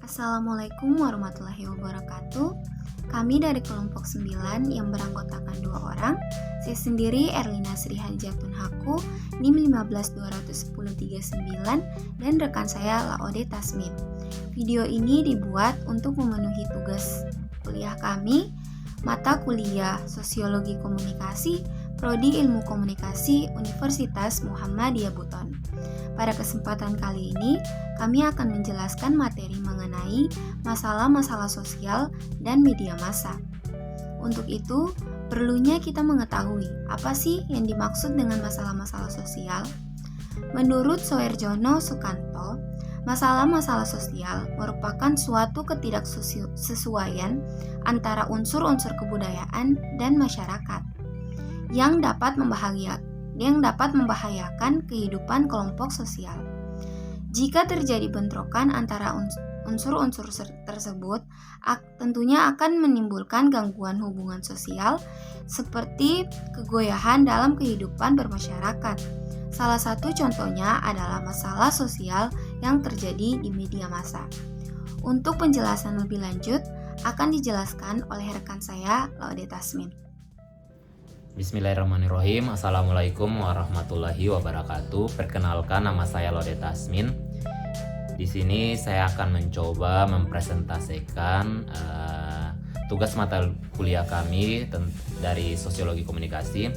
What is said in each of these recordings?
Assalamualaikum warahmatullahi wabarakatuh. Kami dari kelompok 9 yang beranggotakan 2 orang. Saya sendiri Erlina Sri Hajatun Haku, NIM 1510319 dan rekan saya Laode Tasmin. Video ini dibuat untuk memenuhi tugas kuliah kami, mata kuliah Sosiologi Komunikasi, Prodi Ilmu Komunikasi Universitas Muhammadiyah Buton. Pada kesempatan kali ini, kami akan menjelaskan materi mengenai masalah-masalah sosial dan media massa. Untuk itu, perlunya kita mengetahui apa sih yang dimaksud dengan masalah-masalah sosial. Menurut Soerjono Sukanto, masalah-masalah sosial merupakan suatu ketidaksesuaian antara unsur-unsur kebudayaan dan masyarakat yang dapat membahayakan kehidupan kelompok sosial. Jika terjadi bentrokan antara unsur-unsur tersebut, tentunya akan menimbulkan gangguan hubungan sosial seperti kegoyahan dalam kehidupan bermasyarakat. Salah satu contohnya adalah masalah sosial yang terjadi di media massa. Untuk penjelasan lebih lanjut, akan dijelaskan oleh rekan saya, Laode Tasmin. Bismillahirrahmanirrahim. Assalamualaikum warahmatullahi wabarakatuh. Perkenalkan, nama saya Laode Tasmin. Di sini saya akan mencoba mempresentasikan tugas mata kuliah kami dari Sosiologi Komunikasi.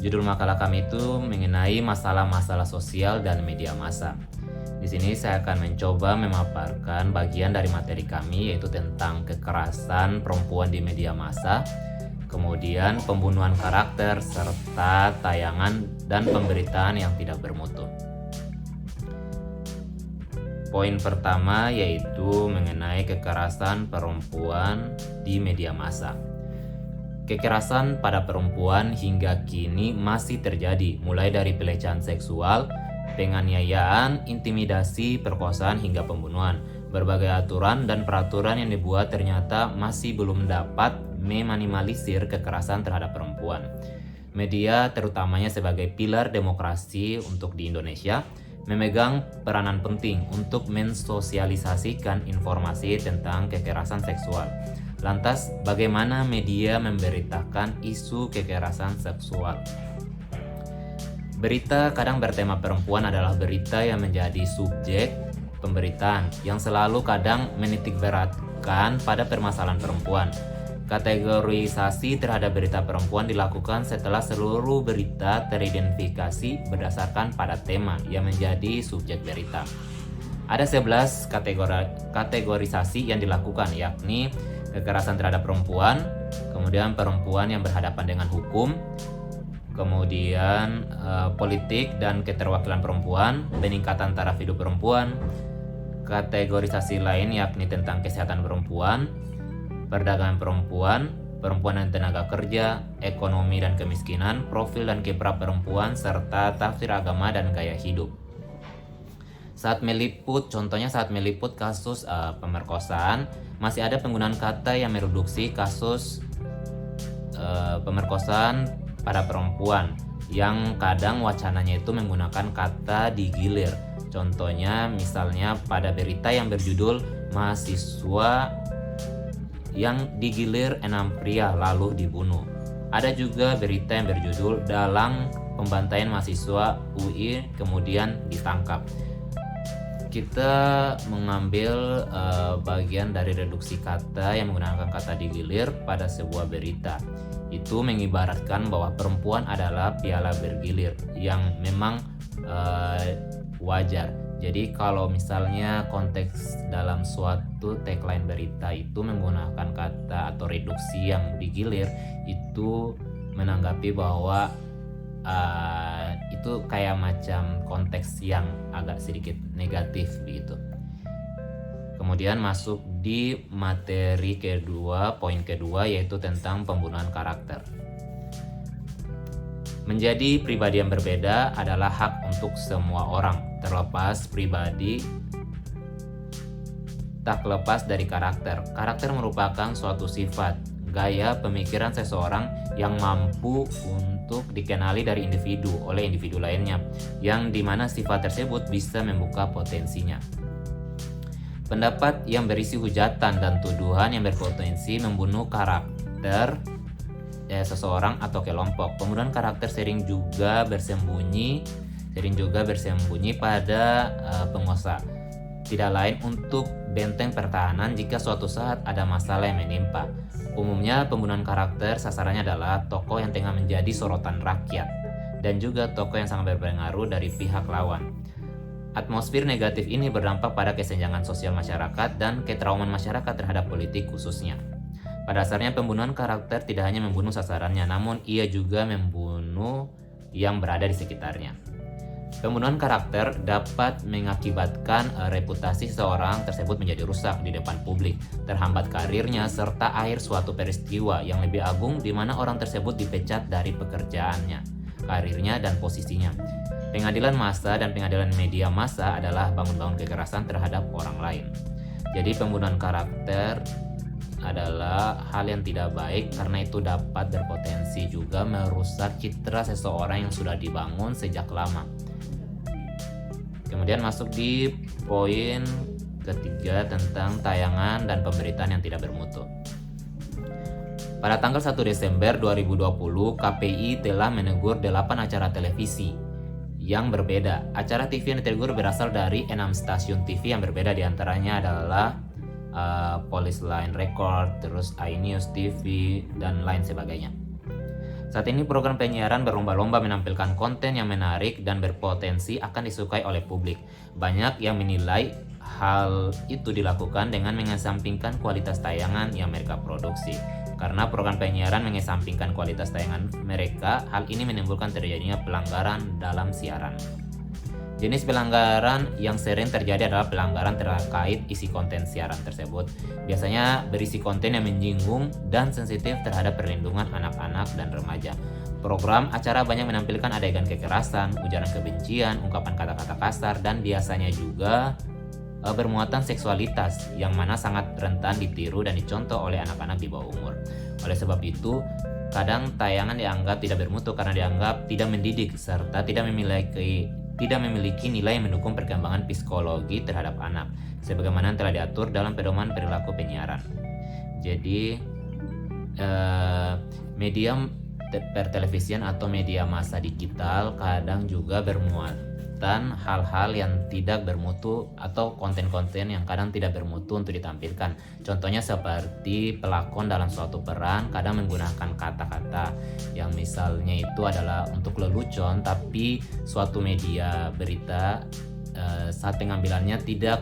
Judul makalah kami itu mengenai masalah-masalah sosial dan media massa. Di sini saya akan mencoba memaparkan bagian dari materi kami, yaitu tentang kekerasan perempuan di media massa, kemudian pembunuhan karakter, serta tayangan dan pemberitaan yang tidak bermutu. Poin pertama yaitu mengenai kekerasan perempuan di media massa. Kekerasan pada perempuan hingga kini masih terjadi, mulai dari pelecehan seksual, penganiayaan, intimidasi, perkosaan hingga pembunuhan. Berbagai aturan dan peraturan yang dibuat ternyata masih belum dapat meminimalisir kekerasan terhadap perempuan. Media, terutamanya sebagai pilar demokrasi untuk di Indonesia, memegang peranan penting untuk mensosialisasikan informasi tentang kekerasan seksual. Lantas, bagaimana media memberitakan isu kekerasan seksual? Berita kadang bertema perempuan adalah berita yang menjadi subjek pemberitaan, yang selalu kadang menitik beratkan pada permasalahan perempuan. Kategorisasi terhadap berita perempuan dilakukan setelah seluruh berita teridentifikasi berdasarkan pada tema yang menjadi subjek berita. Ada 11 kategorisasi yang dilakukan, yakni kekerasan terhadap perempuan, kemudian perempuan yang berhadapan dengan hukum, kemudian politik dan keterwakilan perempuan, peningkatan taraf hidup perempuan, kategorisasi lain yakni tentang kesehatan perempuan, perdagangan perempuan, perempuan dan tenaga kerja, ekonomi dan kemiskinan, profil dan kiprah perempuan, serta tafsir agama dan gaya hidup. Contohnya saat meliput kasus pemerkosaan, masih ada penggunaan kata yang mereduksi kasus pemerkosaan pada perempuan, yang kadang wacananya itu menggunakan kata digilir. Contohnya misalnya pada berita yang berjudul mahasiswa yang digilir 6 pria lalu dibunuh. Ada juga berita yang berjudul dalang pembantaian mahasiswa UI kemudian ditangkap. Kita mengambil bagian dari reduksi kata yang menggunakan kata digilir pada sebuah berita. Itu mengibaratkan bahwa perempuan adalah piala bergilir yang memang wajar. Jadi kalau misalnya konteks dalam suatu tagline berita itu menggunakan kata atau reduksi yang digilir, itu menanggapi bahwa itu kayak macam konteks yang agak sedikit negatif begitu. Kemudian masuk di materi kedua, poin kedua, yaitu tentang pembunuhan karakter. Menjadi pribadi yang berbeda adalah hak untuk semua orang, terlepas pribadi tak lepas dari karakter. Karakter merupakan suatu sifat, gaya pemikiran seseorang yang mampu untuk dikenali dari individu oleh individu lainnya, yang dimana sifat tersebut bisa membuka potensinya. pendapat yang berisi hujatan dan tuduhan yang berpotensi membunuh karakter seseorang atau kelompok. Pembunuhan karakter sering juga bersembunyi pada penguasa, tidak lain untuk benteng pertahanan jika suatu saat ada masalah yang menimpa. Umumnya pembunuhan karakter sasarannya adalah tokoh yang tengah menjadi sorotan rakyat dan juga tokoh yang sangat berpengaruh dari pihak lawan. Atmosfer negatif ini berdampak pada kesenjangan sosial masyarakat dan ketraumaan masyarakat terhadap politik khususnya. Pada dasarnya pembunuhan karakter tidak hanya membunuh sasarannya, namun ia juga membunuh yang berada di sekitarnya. Pembunuhan karakter dapat mengakibatkan reputasi seseorang tersebut menjadi rusak di depan publik, terhambat karirnya, serta akhir suatu peristiwa yang lebih agung di mana orang tersebut dipecat dari pekerjaannya, karirnya, dan posisinya. Pengadilan massa dan pengadilan media massa adalah bangun-bangun kekerasan terhadap orang lain. Jadi pembunuhan karakter adalah hal yang tidak baik karena itu dapat berpotensi juga merusak citra seseorang yang sudah dibangun sejak lama. Kemudian masuk di poin ketiga tentang tayangan dan pemberitaan yang tidak bermutu. Pada tanggal 1 Desember 2020, KPI telah menegur 8 acara televisi yang berbeda. Acara TV yang ditegur berasal dari 6 stasiun TV yang berbeda, diantaranya adalah Police Line Record, terus iNews TV, dan lain sebagainya. Saat ini program penyiaran berlomba-lomba menampilkan konten yang menarik dan berpotensi akan disukai oleh publik. Banyak yang menilai hal itu dilakukan dengan mengesampingkan kualitas tayangan yang mereka produksi. Karena program penyiaran mengesampingkan kualitas tayangan mereka, hal ini menimbulkan terjadinya pelanggaran dalam siaran. Jenis pelanggaran yang sering terjadi adalah pelanggaran terkait isi konten siaran tersebut. Biasanya berisi konten yang menyinggung dan sensitif terhadap perlindungan anak-anak dan remaja. Program acara banyak menampilkan adegan kekerasan, ujaran kebencian, ungkapan kata-kata kasar, dan biasanya juga bermuatan seksualitas yang mana sangat rentan ditiru dan dicontoh oleh anak-anak di bawah umur. Oleh sebab itu, kadang tayangan dianggap tidak bermutu karena dianggap tidak mendidik serta tidak memiliki nilai yang mendukung perkembangan psikologi terhadap anak, sebagaimana telah diatur dalam pedoman perilaku penyiaran. Jadi, media pertelevisian atau media massa digital kadang juga bermuatan hal-hal yang tidak bermutu atau konten-konten yang kadang tidak bermutu untuk ditampilkan. Contohnya seperti pelakon dalam suatu peran kadang menggunakan kata-kata yang misalnya itu adalah untuk lelucon, tapi suatu media berita saat pengambilannya tidak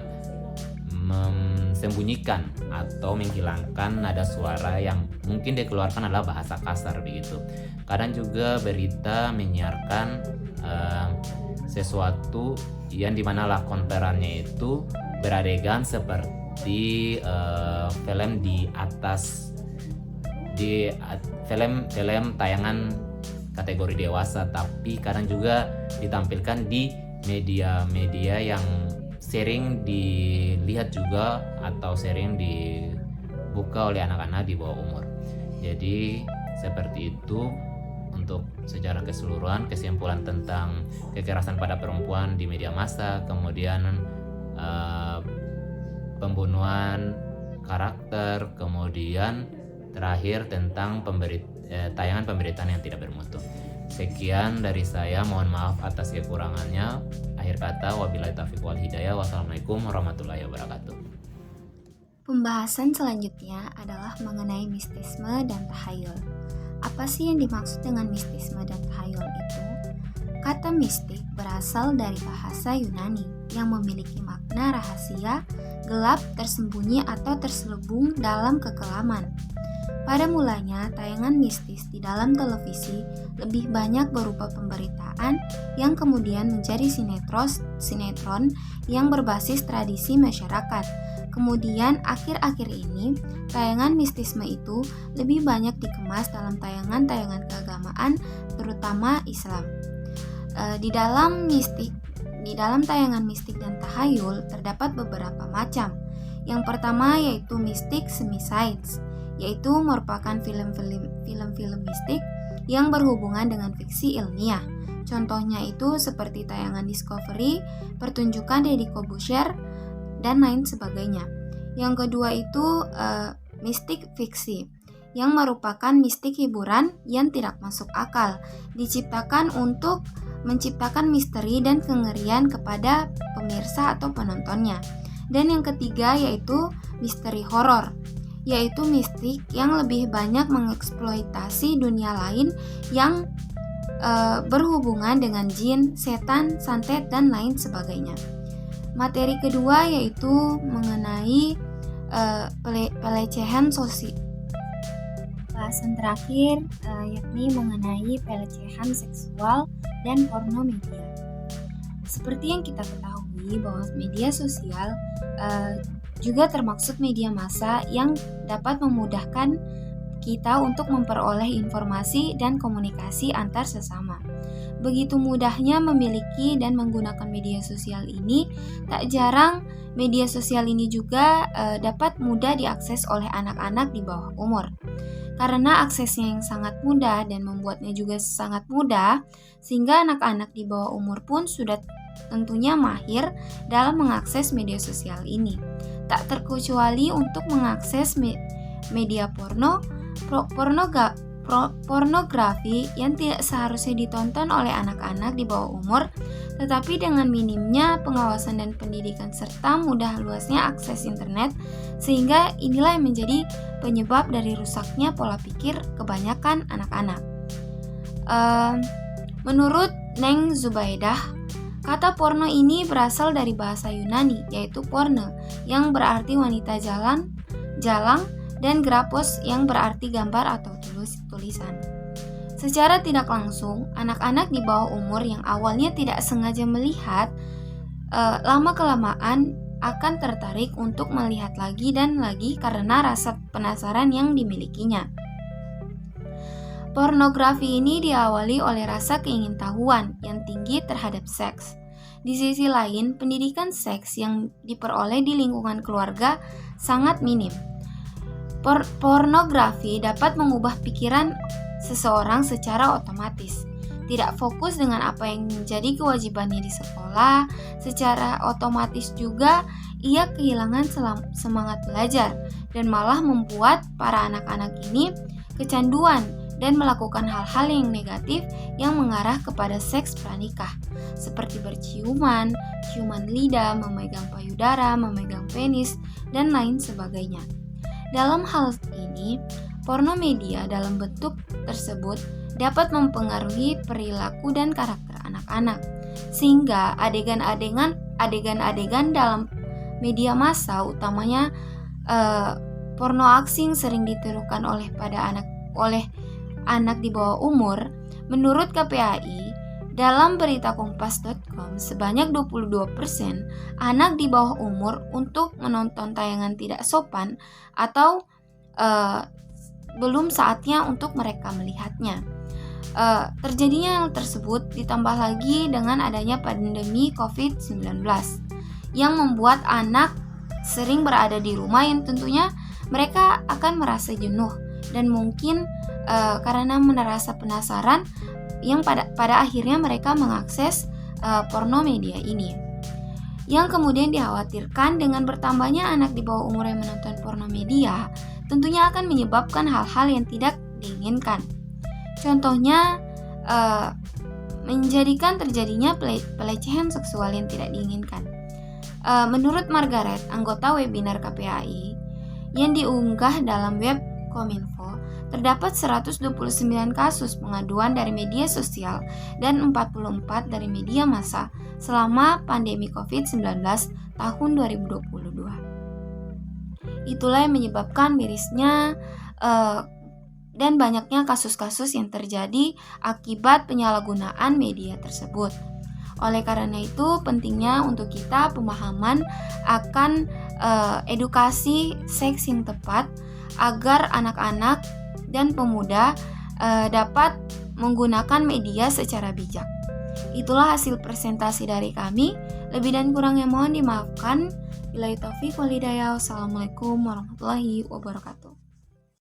sembunyikan atau menghilangkan nada suara yang mungkin dikeluarkan adalah bahasa kasar begitu. Kadang juga berita menyiarkan sesuatu yang dimana lakon perannya itu beradegan seperti film film tayangan kategori dewasa, tapi kadang juga ditampilkan di media-media yang sering dilihat juga atau sering dibuka oleh anak-anak di bawah umur. Jadi seperti itu untuk secara keseluruhan kesimpulan tentang kekerasan pada perempuan di media massa, kemudian pembunuhan karakter, kemudian terakhir tentang tayangan pemberitaan yang tidak bermutu. Sekian dari saya, mohon maaf atas kekurangannya. Akhir kata, wabillahi taufiq wal hidayah. Wassalamualaikum warahmatullahi wabarakatuh. Pembahasan selanjutnya adalah mengenai mistisme dan tahayul. Apa sih yang dimaksud dengan mistisme dan tahayul itu? Kata mistik berasal dari bahasa Yunani yang memiliki makna rahasia, gelap, tersembunyi atau terselubung dalam kekelaman. Pada mulanya, tayangan mistis di dalam televisi lebih banyak berupa pemberitaan yang kemudian menjadi sinetron yang berbasis tradisi masyarakat. Kemudian akhir-akhir ini, tayangan mistisme itu lebih banyak dikemas dalam tayangan-tayangan keagamaan, terutama Islam. Di dalam tayangan mistik dan tahayul terdapat beberapa macam. Yang pertama yaitu mistik semi-science, yaitu merupakan film-film mistik yang berhubungan dengan fiksi ilmiah. Contohnya itu seperti tayangan Discovery, pertunjukan Deddy Corbuzier, dan lain sebagainya. Yang kedua itu mistik fiksi, yang merupakan mistik hiburan yang tidak masuk akal, diciptakan untuk menciptakan misteri dan kengerian kepada pemirsa atau penontonnya. Dan yang ketiga yaitu misteri horor, yaitu mistik yang lebih banyak mengeksploitasi dunia lain yang berhubungan dengan jin, setan, santet, dan lain sebagainya. Materi kedua yaitu mengenai pelecehan sosial. Bahasan terakhir yakni mengenai pelecehan seksual dan porno media. Seperti yang kita ketahui bahwa media sosial juga termaksud media massa yang dapat memudahkan kita untuk memperoleh informasi dan komunikasi antar sesama. Begitu mudahnya memiliki dan menggunakan media sosial ini, tak jarang media sosial ini juga dapat mudah diakses oleh anak-anak di bawah umur. Karena aksesnya yang sangat mudah dan membuatnya juga sangat mudah, sehingga anak-anak di bawah umur pun sudah tentunya mahir dalam mengakses media sosial ini. Tak terkecuali untuk mengakses media pornografi yang tidak seharusnya ditonton oleh anak-anak di bawah umur, tetapi dengan minimnya pengawasan dan pendidikan serta mudah luasnya akses internet, sehingga inilah yang menjadi penyebab dari rusaknya pola pikir kebanyakan anak-anak. Menurut Neng Zubaidah, kata porno ini berasal dari bahasa Yunani, yaitu porne, yang berarti wanita jalang, dan grapos yang berarti gambar atau tulisan. Secara tidak langsung, anak-anak di bawah umur yang awalnya tidak sengaja melihat, lama-kelamaan akan tertarik untuk melihat lagi dan lagi karena rasa penasaran yang dimilikinya. Pornografi ini diawali oleh rasa keingintahuan yang tinggi terhadap seks. Di sisi lain, pendidikan seks yang diperoleh di lingkungan keluarga sangat minim. Pornografi dapat mengubah pikiran seseorang secara otomatis. Tidak fokus dengan apa yang menjadi kewajibannya di sekolah, secara otomatis juga ia kehilangan semangat belajar dan malah membuat para anak-anak ini kecanduan dan melakukan hal-hal yang negatif yang mengarah kepada seks pranikah, seperti berciuman, ciuman lidah, memegang payudara, memegang penis, dan lain sebagainya. Dalam hal ini, porno media dalam bentuk tersebut dapat mempengaruhi perilaku dan karakter anak-anak, sehingga adegan-adegan dalam media massa, utamanya porno aksi sering ditirukan oleh anak di bawah umur. Menurut KPAI, dalam berita kompas.com, sebanyak 22% anak di bawah umur untuk menonton tayangan tidak sopan atau belum saatnya untuk mereka melihatnya. Terjadinya hal tersebut ditambah lagi dengan adanya pandemi COVID-19 yang membuat anak sering berada di rumah, yang tentunya mereka akan merasa jenuh dan mungkin karena merasa penasaran yang pada akhirnya mereka mengakses porno media ini. Yang kemudian dikhawatirkan dengan bertambahnya anak di bawah umur yang menonton porno media tentunya akan menyebabkan hal-hal yang tidak diinginkan. Contohnya menjadikan terjadinya pelecehan seksual yang tidak diinginkan. Menurut Margaret, anggota webinar KPAI yang diunggah dalam web Kominfo, terdapat 129 kasus pengaduan dari media sosial dan 44 dari media massa selama pandemi COVID-19 tahun 2022. Itulah yang menyebabkan mirisnya dan banyaknya kasus-kasus yang terjadi akibat penyalahgunaan media tersebut. Oleh karena itu, pentingnya untuk kita pemahaman akan edukasi seks yang tepat agar anak-anak dan pemuda dapat menggunakan media secara bijak. Itulah hasil presentasi dari kami. Lebih dan kurangnya mohon dimaafkan. Billahi taufiq wal hidayah. Wassalamualaikum warahmatullahi wabarakatuh.